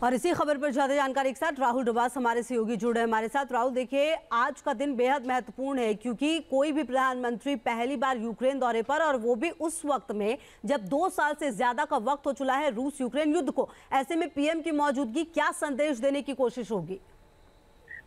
और इसी खबर पर ज्यादा जानकारी के साथ राहुल रवास हमारे सहयोगी जुड़े हैं हमारे साथ। राहुल, देखिए आज का दिन बेहद महत्वपूर्ण है क्योंकि कोई भी प्रधानमंत्री पहली बार यूक्रेन दौरे पर, और वो भी उस वक्त में जब 2 साल से ज्यादा का वक्त हो चुका है रूस यूक्रेन युद्ध को। ऐसे में पीएम की मौजूदगी क्या संदेश देने की कोशिश होगी?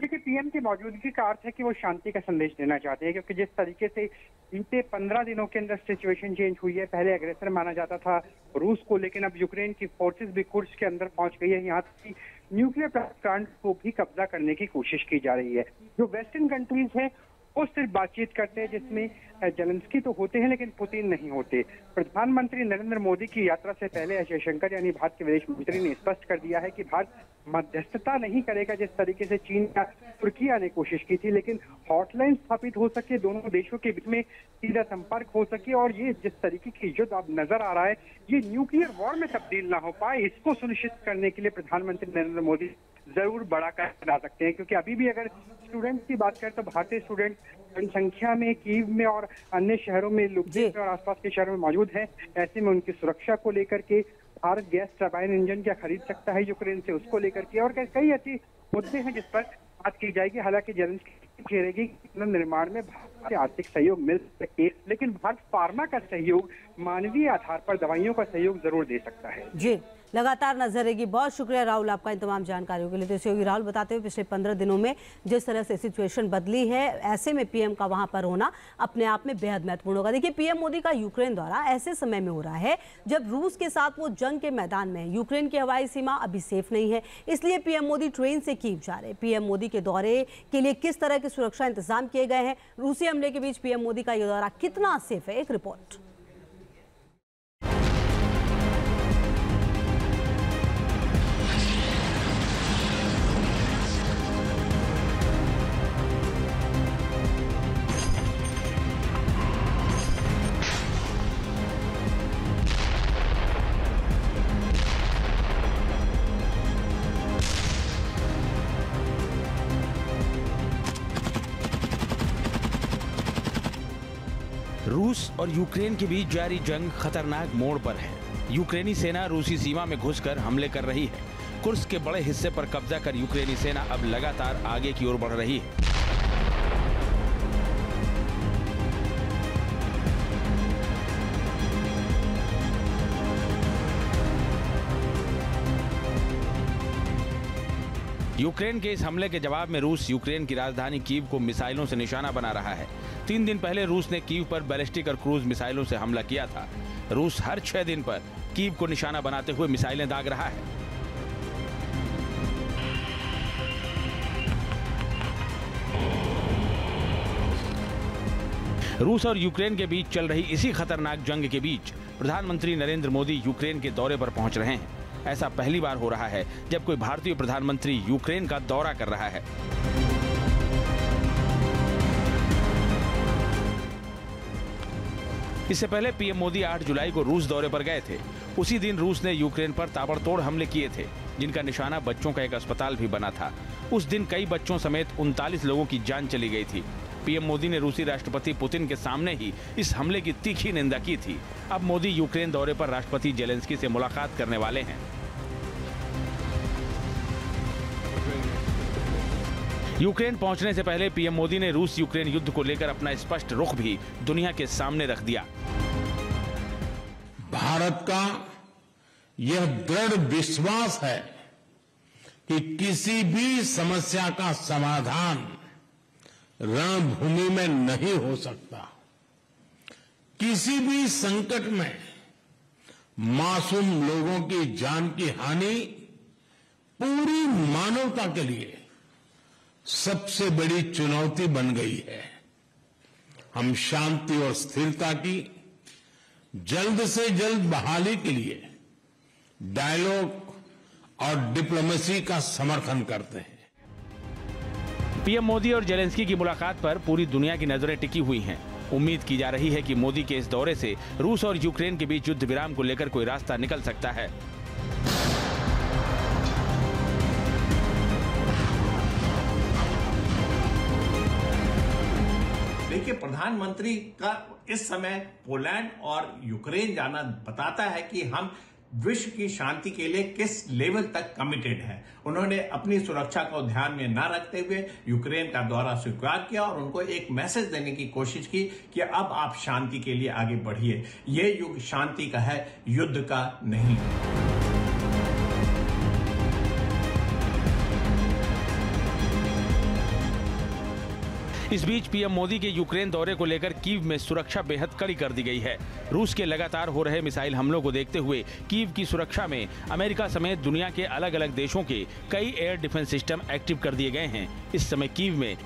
देखिए, पीएम की मौजूदगी का अर्थ है कि वो शांति का संदेश देना चाहते हैं, क्योंकि जिस तरीके से बीते 15 दिनों के अंदर सिचुएशन चेंज हुई है। पहले अग्रेसर माना जाता था रूस को, लेकिन अब यूक्रेन की फोर्सेस भी कुर्स के अंदर पहुंच गई है। यहाँ तक कि न्यूक्लियर प्लांट को भी कब्जा करने की कोशिश की जा रही है। जो वेस्टर्न कंट्रीज हैं वो सिर्फ बातचीत करते हैं, जिसमें जेलेंस्की तो होते हैं लेकिन पुतिन नहीं होते। प्रधानमंत्री नरेंद्र मोदी की यात्रा से पहले एस जयशंकर यानी भारत के विदेश मंत्री ने स्पष्ट कर दिया है कि भारत मध्यस्थता नहीं करेगा, जिस तरीके से चीन या तुर्किया ने कोशिश की थी। लेकिन हॉटलाइन स्थापित हो सके, दोनों देशों के बीच में सीधा संपर्क हो सके, और ये जिस तरीके की युद्ध अब नजर आ रहा है ये न्यूक्लियर वॉर में तब्दील ना हो पाए, इसको सुनिश्चित करने के लिए प्रधानमंत्री नरेंद्र मोदी जरूर बड़ा कदम उठा सकते हैं। क्योंकि अभी भी अगर स्टूडेंट्स की बात करें तो भारतीय स्टूडेंट बड़ी संख्या में कीव में और अन्य शहरों में, लुब्लिन और आसपास के शहरों में मौजूद हैं। ऐसे में उनकी सुरक्षा को लेकर के भारत गैस टरबाइन इंजन क्या खरीद सकता है यूक्रेन से, उसको लेकर के और कई ऐसे मुद्दे हैं जिस पर बात की जाएगी। हालांकि जेलेंस्की कहेगी कि निर्माण में भारत से आर्थिक सहयोग मिल सके, लेकिन भारत फार्मा का सहयोग, मानवीय आधार पर दवाइयों का सहयोग जरूर दे सकता है। जी, लगातार नजर रहेगी। बहुत शुक्रिया राहुल आपका इन तमाम जानकारियों के लिए। तो सहयोगी राहुल बताते हुए पिछले 15 दिनों में जिस तरह से सिचुएशन बदली है, ऐसे में पीएम का वहां पर होना अपने आप में बेहद महत्वपूर्ण होगा। देखिए, पीएम मोदी का यूक्रेन दौरा ऐसे समय में हो रहा है जब रूस के साथ वो जंग के मैदान में है। यूक्रेन की हवाई सीमा अभी सेफ नहीं है, इसलिए पीएम मोदी ट्रेन से कीव जा रहे हैं। पीएम मोदी के दौरे के लिए किस तरह के सुरक्षा इंतजाम किए गए हैं, रूसी हमले के बीच पीएम मोदी का यह दौरा कितना सेफ है, एक रिपोर्ट। रूस और यूक्रेन के बीच जारी जंग खतरनाक मोड़ पर है। यूक्रेनी सेना रूसी सीमा में घुसकर हमले कर रही है। कुर्स्क के बड़े हिस्से पर कब्जा कर यूक्रेनी सेना अब लगातार आगे की ओर बढ़ रही है। यूक्रेन के इस हमले के जवाब में रूस यूक्रेन की राजधानी कीव को मिसाइलों से निशाना बना रहा है। 3 दिन पहले रूस ने कीव पर बैलिस्टिक और क्रूज मिसाइलों से हमला किया था। रूस हर 6 दिन पर कीव को निशाना बनाते हुए मिसाइलें दाग रहा है। रूस और यूक्रेन के बीच चल रही इसी खतरनाक जंग के बीच प्रधानमंत्री नरेंद्र मोदी यूक्रेन के दौरे पर पहुंच रहे हैं। ऐसा पहली बार हो रहा है जब कोई भारतीय प्रधानमंत्री यूक्रेन का दौरा कर रहा है। इससे पहले पीएम मोदी 8 जुलाई को रूस दौरे पर गए थे। उसी दिन रूस ने यूक्रेन पर ताबड़तोड़ हमले किए थे, जिनका निशाना बच्चों का एक अस्पताल भी बना था। उस दिन कई बच्चों समेत 39 लोगों की जान चली गई थी। पीएम मोदी ने रूसी राष्ट्रपति पुतिन के सामने ही इस हमले की तीखी निंदा की थी। अब मोदी यूक्रेन दौरे पर राष्ट्रपति जेलेंस्की से मुलाकात करने वाले हैं। यूक्रेन पहुंचने से पहले पीएम मोदी ने रूस यूक्रेन युद्ध को लेकर अपना स्पष्ट रुख भी दुनिया के सामने रख दिया। भारत का यह दृढ़ विश्वास है कि किसी भी समस्या का समाधान रणभूमि में नहीं हो सकता। किसी भी संकट में मासूम लोगों की जान की हानि पूरी मानवता के लिए सबसे बड़ी चुनौती बन गई है। हम शांति और स्थिरता की जल्द से जल्द बहाली के लिए डायलॉग और डिप्लोमेसी का समर्थन करते हैं। पीएम मोदी और जेलेंस्की की मुलाकात पर पूरी दुनिया की नजरें टिकी हुई हैं। उम्मीद की जा रही है कि मोदी के इस दौरे से रूस और यूक्रेन के बीच युद्ध विराम को लेकर कोई रास्ता निकल सकता है। देखिए, प्रधानमंत्री का इस समय पोलैंड और यूक्रेन जाना बताता है कि हम विश्व की शांति के लिए किस लेवल तक कमिटेड है। उन्होंने अपनी सुरक्षा को ध्यान में न रखते हुए यूक्रेन का दौरा स्वीकार किया और उनको एक मैसेज देने की कोशिश की कि अब आप शांति के लिए आगे बढ़िए। यह युग शांति का है, युद्ध का नहीं। इस बीच पीएम मोदी के यूक्रेन दौरे को लेकर कीव में सुरक्षा बेहद कड़ी कर दी गई है। रूस के लगातार हो रहे मिसाइल हमलों को देखते हुए कीव की सुरक्षा में अमेरिका समेत दुनिया के अलग अलग देशों के कई एयर डिफेंस सिस्टम एक्टिव कर दिए गए हैं। इस समय कीव में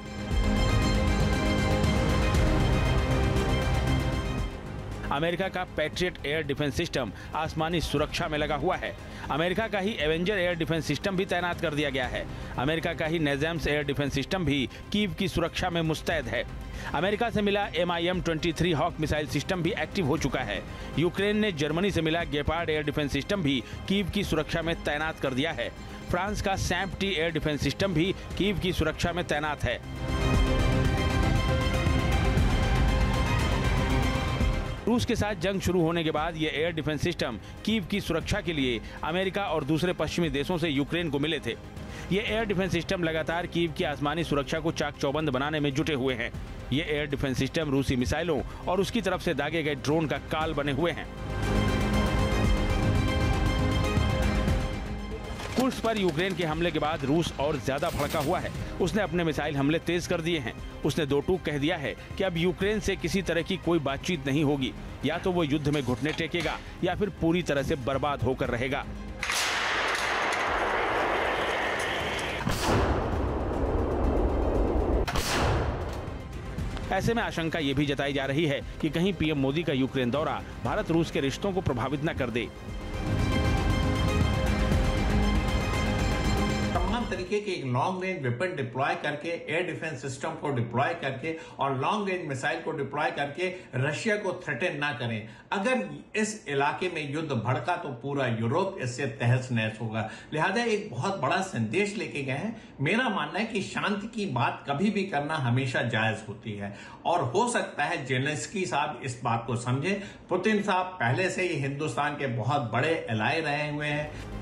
अमेरिका का पैट्रियट एयर डिफेंस सिस्टम आसमानी सुरक्षा में लगा हुआ है। अमेरिका का ही एवेंजर एयर डिफेंस सिस्टम भी तैनात कर दिया गया है। अमेरिका का ही नेजेम्स एयर डिफेंस सिस्टम भी कीव की सुरक्षा में मुस्तैद है। अमेरिका से मिला MIM-23 हॉक मिसाइल सिस्टम भी एक्टिव हो चुका है। यूक्रेन ने जर्मनी से मिला गेपार्ड एयर डिफेंस सिस्टम भी कीव की सुरक्षा में तैनात कर दिया है। फ्रांस का सैम्प-T एयर डिफेंस सिस्टम भी कीव की सुरक्षा में तैनात है। रूस के साथ जंग शुरू होने के बाद ये एयर डिफेंस सिस्टम कीव की सुरक्षा के लिए अमेरिका और दूसरे पश्चिमी देशों से यूक्रेन को मिले थे। ये एयर डिफेंस सिस्टम लगातार कीव की आसमानी सुरक्षा को चाक चौबंद बनाने में जुटे हुए हैं। ये एयर डिफेंस सिस्टम रूसी मिसाइलों और उसकी तरफ से दागे गए ड्रोन का काल बने हुए हैं। कुर्स्क पर यूक्रेन के हमले के बाद रूस और ज्यादा भड़का हुआ है। उसने अपने मिसाइल हमले तेज कर दिए हैं। उसने दो टूक कह दिया है कि अब यूक्रेन से किसी तरह की कोई बातचीत नहीं होगी। या तो वो युद्ध में घुटने टेकेगा या फिर पूरी तरह से बर्बाद होकर रहेगा। ऐसे में आशंका ये भी जताई जा रही है कि कहीं पीएम मोदी का यूक्रेन दौरा भारत रूस के रिश्तों को प्रभावित न कर दे। तरीके के एक लॉन्ग रेंज वेपन डिप्लॉय करके, एयर डिफेंस सिस्टम को डिप्लॉय करके और लॉन्ग रेंज मिसाइल को डिप्लॉय करके रशिया को थ्रेटन ना करें। अगर इस इलाके में युद्ध भड़का तो पूरा यूरोप इससे तहस नहस होगा। लिहाजा एक बहुत बड़ा संदेश लेके गए हैं। मेरा मानना है कि शांति की बात कभी भी करना हमेशा जायज होती है और हो सकता है जेलेंस्की साहब इस बात को समझे। पुतिन साहब पहले से ही हिंदुस्तान के बहुत बड़े एलाय रहे हुए हैं।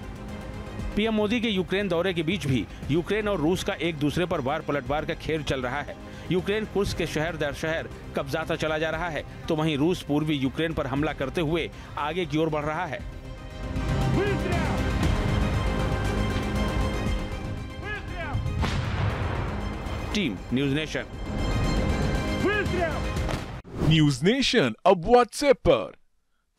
पीएम मोदी के यूक्रेन दौरे के बीच भी यूक्रेन और रूस का एक दूसरे पर वार पलटवार का खेल चल रहा है। यूक्रेन कुर्स्क के शहर दर शहर कब्जाता चला जा रहा है, तो वहीं रूस पूर्वी यूक्रेन पर हमला करते हुए आगे की ओर बढ़ रहा है। Team news nation. News nation अब व्हाट्सएप पर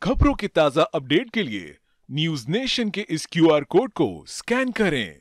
खबरों के ताजा अपडेट के लिए न्यूज नेशन के इस QR कोड को स्कैन करें।